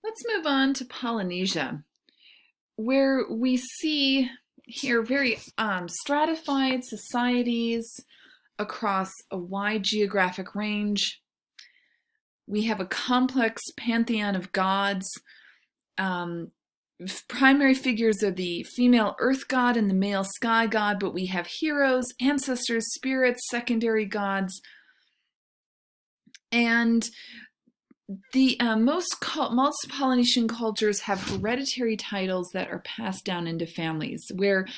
Let's move on to Polynesia, where we see here very stratified societies across a wide geographic range. We have a complex pantheon of gods. Um, Primary figures are the female earth god and the male sky god, but we have heroes, ancestors, spirits, secondary gods, and the most Polynesian cultures have hereditary titles that are passed down into families, where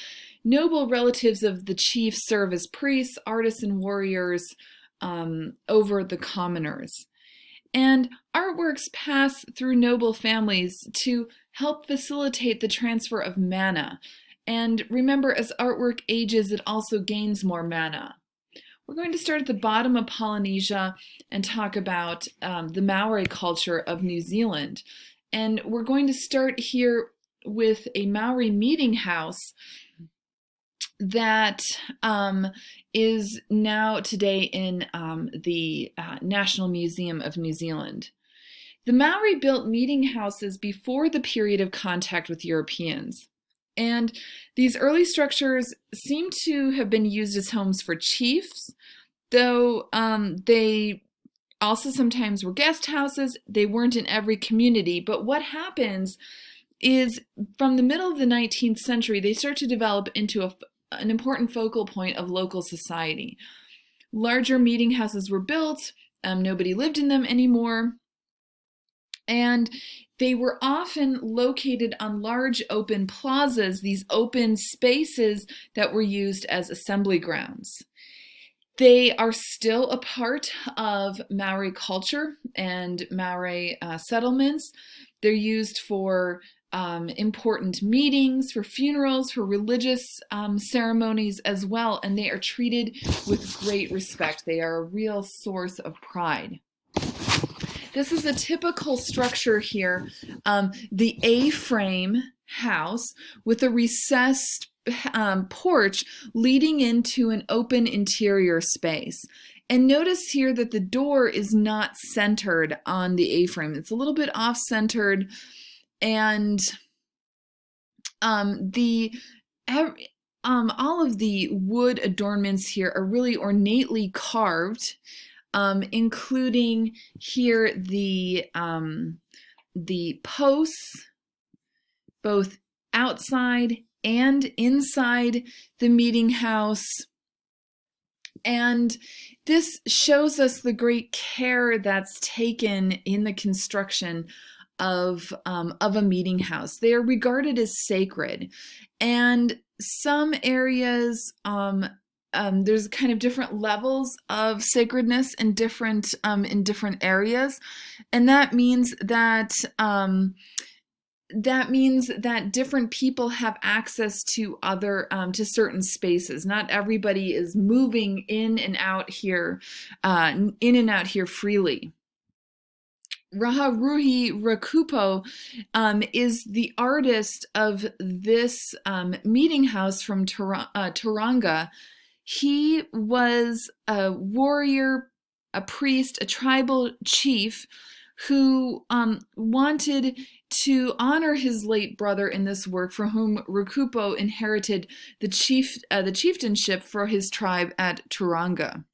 noble relatives of the chief serve as priests, artists, and warriors over the commoners. And artworks pass through noble families to help facilitate the transfer of mana. And remember, as artwork ages, it also gains more mana. We're going to start at the bottom of Polynesia and talk about the Maori culture of New Zealand. And we're going to start here with a Maori meeting house that is now today in the National Museum of New Zealand. The Maori built meeting houses before the period of contact with Europeans. And these early structures seem to have been used as homes for chiefs, though they also sometimes were guest houses. They weren't in every community. But what happens is from the middle of the 19th century, they start to develop into an important focal point of local society. Larger meeting houses were built. Nobody lived in them anymore. And they were often located on large open plazas, these open spaces that were used as assembly grounds. They are still a part of Maori culture and Maori settlements. They're used for important meetings, for funerals, for religious ceremonies as well, and they are treated with great respect. They are a real source of pride. This is a typical structure here, the A-frame house with a recessed porch leading into an open interior space. And notice here that the door is not centered on the A-frame. It's a little bit off-centered, and all of the wood adornments here are really ornately carved. Including here the posts, both outside and inside the meeting house. And this shows us the great care that's taken in the construction of a meeting house. They are regarded as sacred, and some areas there's kind of different levels of sacredness in different areas, and that means that different people have access to to certain spaces. Not everybody is moving in and out here freely. Raharuhi Rakupo is the artist of this meeting house from Tauranga. He was a warrior, a priest, a tribal chief who wanted to honor his late brother in this work, from whom Rakupo inherited the chieftainship for his tribe at Tauranga.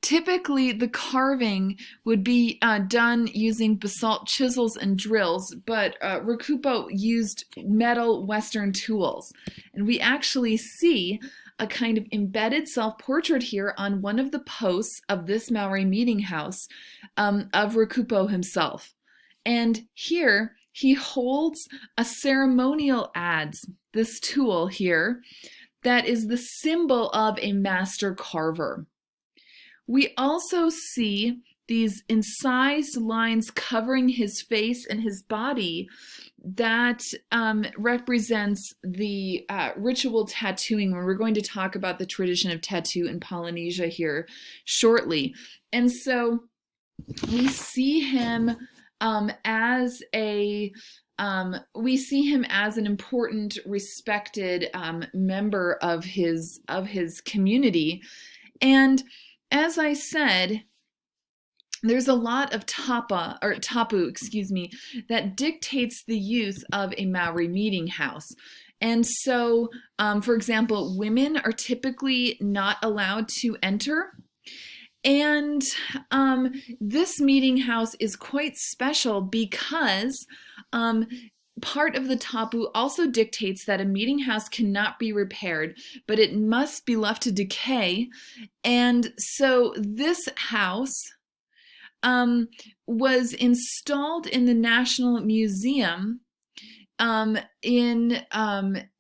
Typically, the carving would be done using basalt chisels and drills, but Rakupo used metal Western tools. And we actually see a kind of embedded self-portrait here on one of the posts of this Maori meeting house of Rakupo himself. And here he holds a ceremonial adze, this tool here, that is the symbol of a master carver. We also see these incised lines covering his face and his body that represents the ritual tattooing, when we're going to talk about the tradition of tattoo in Polynesia here shortly. And so we see him as an important, respected member of his community. And as I said, there's a lot of tapu, excuse me, that dictates the use of a Maori meeting house. And so, for example, women are typically not allowed to enter. And this meeting house is quite special because um, part of the tapu also dictates that a meeting house cannot be repaired, but it must be left to decay. And so this house was installed in the National Museum in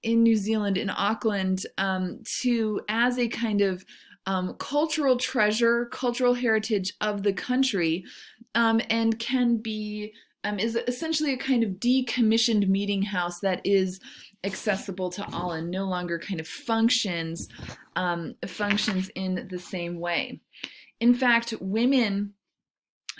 New Zealand, in Auckland, to as a kind of cultural treasure, cultural heritage of the country, and can be is essentially a kind of decommissioned meeting house that is accessible to all and no longer kind of functions in the same way. In fact, women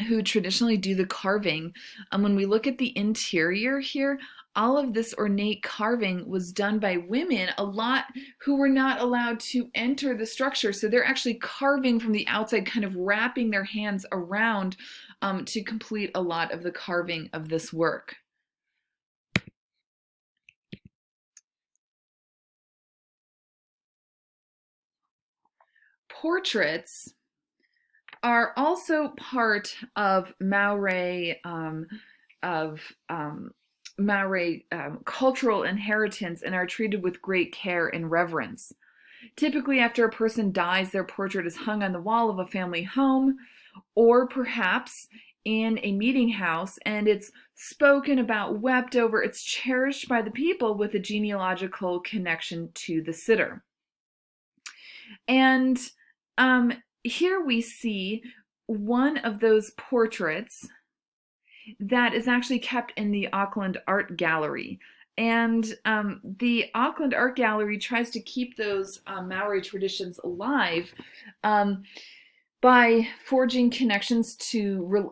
who traditionally do the carving, when we look at the interior here, all of this ornate carving was done by women, a lot who were not allowed to enter the structure. So they're actually carving from the outside, kind of wrapping their hands around to complete a lot of the carving of this work. Portraits are also part of Maori cultural inheritance and are treated with great care and reverence. Typically, after a person dies, their portrait is hung on the wall of a family home, or perhaps in a meeting house, and it's spoken about, wept over, it's cherished by the people with a genealogical connection to the sitter. And here we see one of those portraits that is actually kept in the Auckland Art Gallery. And the Auckland Art Gallery tries to keep those Maori traditions alive by forging connections to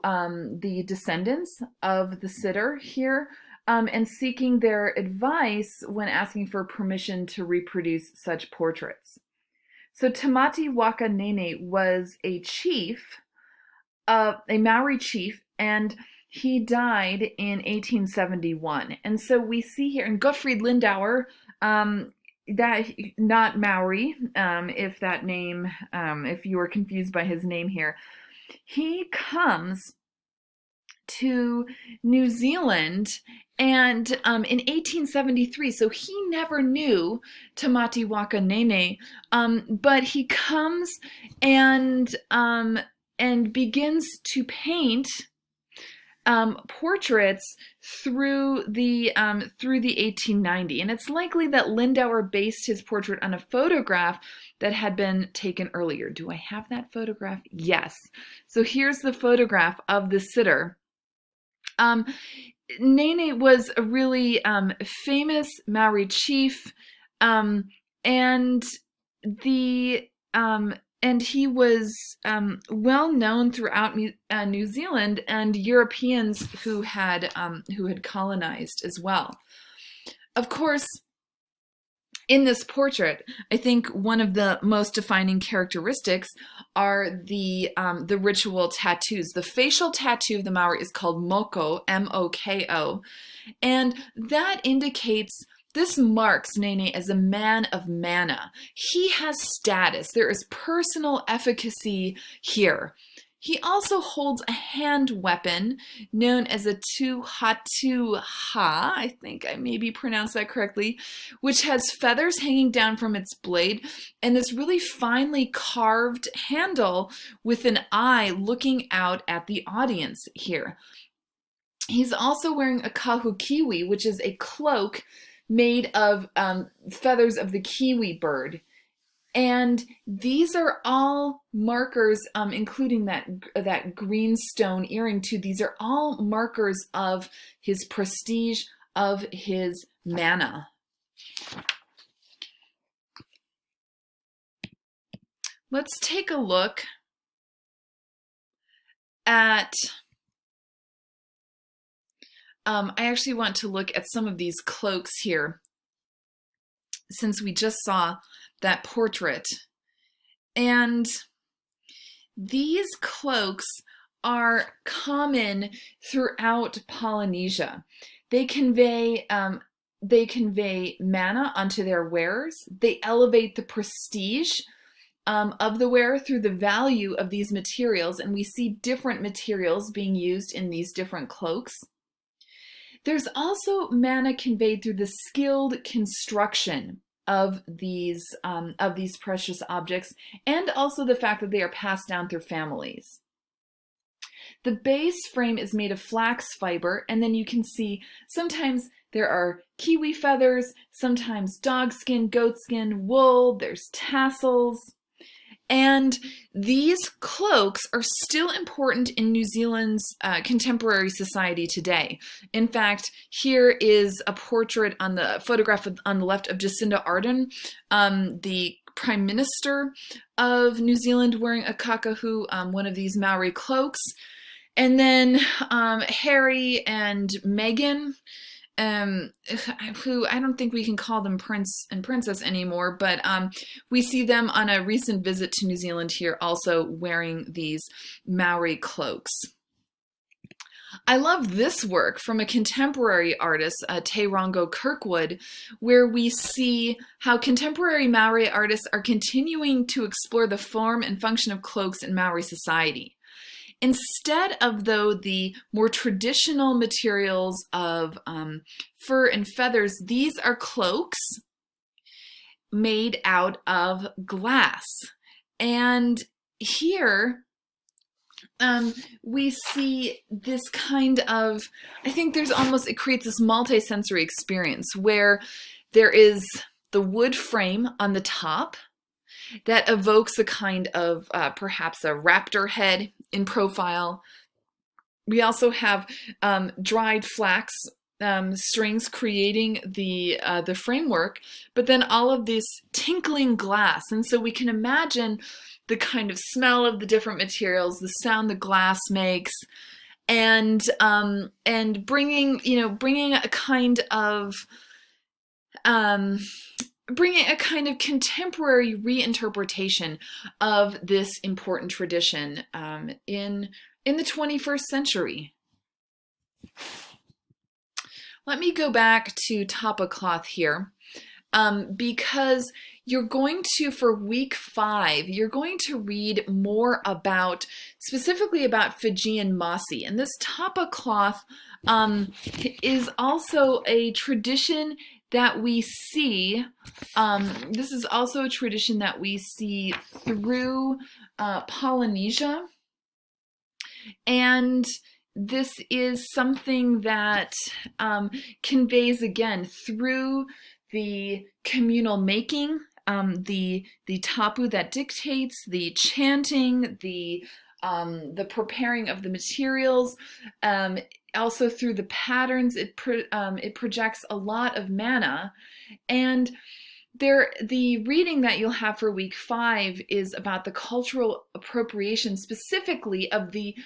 the descendants of the sitter here, and seeking their advice when asking for permission to reproduce such portraits. So Tamati Waka Nene was a chief, a Maori chief, and he died in 1871. And so we see here, and Gottfried Lindauer, that not Maori, if that name, if you were confused by his name here, he comes to New Zealand and in 1873, so he never knew Tamati Waka Nene, but he comes and begins to paint portraits through the 1890, and it's likely that Lindauer based his portrait on a photograph that had been taken earlier. Do I have that photograph? Yes. So here's the photograph of the sitter. Nene was a really famous Maori chief, and he was well known throughout New Zealand and Europeans who had colonized as well. Of course, in this portrait, I think one of the most defining characteristics are the ritual tattoos. The facial tattoo of the Maori is called moko, M-O-K-O, and that indicates, this marks Nene as a man of mana. He has status. There is personal efficacy here. He also holds a hand weapon known as a tu-hatu-ha, I think I maybe pronounced that correctly, which has feathers hanging down from its blade and this really finely carved handle with an eye looking out at the audience here. He's also wearing a kahukiwi, which is a cloak made of feathers of the kiwi bird. And these are all markers, including that green stone earring too. These are all markers of his prestige, of his mana. Let's take a look at, I actually want to look at some of these cloaks here, since we just saw that portrait. And these cloaks are common throughout Polynesia. They convey mana onto their wearers. They elevate the prestige of the wearer through the value of these materials, and we see different materials being used in these different cloaks. There's also mana conveyed through the skilled construction of these precious objects, and also the fact that they are passed down through families. The base frame is made of flax fiber, and then you can see sometimes there are kiwi feathers, sometimes dog skin, goat skin, wool, there's tassels. And these cloaks are still important in New Zealand's contemporary society today. In fact, here is a portrait on the photograph on the left of Jacinda Ardern, the Prime Minister of New Zealand, wearing a kakahu, one of these Maori cloaks. And then Harry and Meghan, who I don't think we can call them prince and princess anymore, but we see them on a recent visit to New Zealand here also wearing these Maori cloaks. I love this work from a contemporary artist, Te Rongo Kirkwood, where we see how contemporary Maori artists are continuing to explore the form and function of cloaks in Maori society. Instead of, though, the more traditional materials of fur and feathers, these are cloaks made out of glass. And here we see this kind of, I think there's almost, it creates this multi-sensory experience where there is the wood frame on the top that evokes a kind of perhaps a raptor head in profile. We also have dried flax strings creating the framework, but then all of this tinkling glass. And so we can imagine the kind of smell of the different materials, the sound the glass makes, and bringing a kind of contemporary reinterpretation of this important tradition in the 21st century. Let me go back to tapa cloth here, because you're going to, for week 5, you're going to read more about, specifically about Fijian masi. And this tapa cloth is also a tradition that we see, this is also a tradition that we see through Polynesia. And this is something that conveys, again, through the communal making, the tapu that dictates, the chanting, the preparing of the materials, also through the patterns. It projects a lot of mana. And the reading that you'll have for week 5 is about the cultural appropriation, specifically of the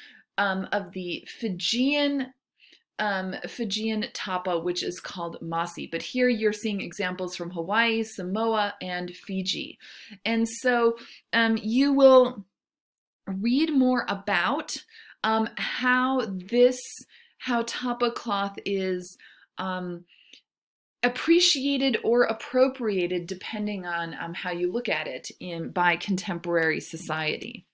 Fijian tapa, which is called masi. But here you're seeing examples from Hawaii, Samoa, and Fiji. And so you will read more about how tapa cloth is appreciated or appropriated depending on how you look at it by contemporary society.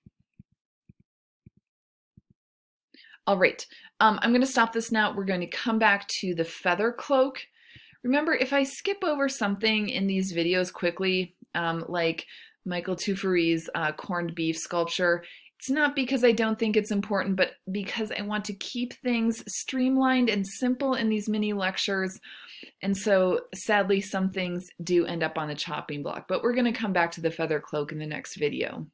All right, I'm going to stop this now. We're going to come back to the feather cloak. Remember, if I skip over something in these videos quickly, like Michael Tufari's corned beef sculpture, it's not because I don't think it's important, but because I want to keep things streamlined and simple in these mini lectures. And so sadly, some things do end up on the chopping block, but we're going to come back to the feather cloak in the next video.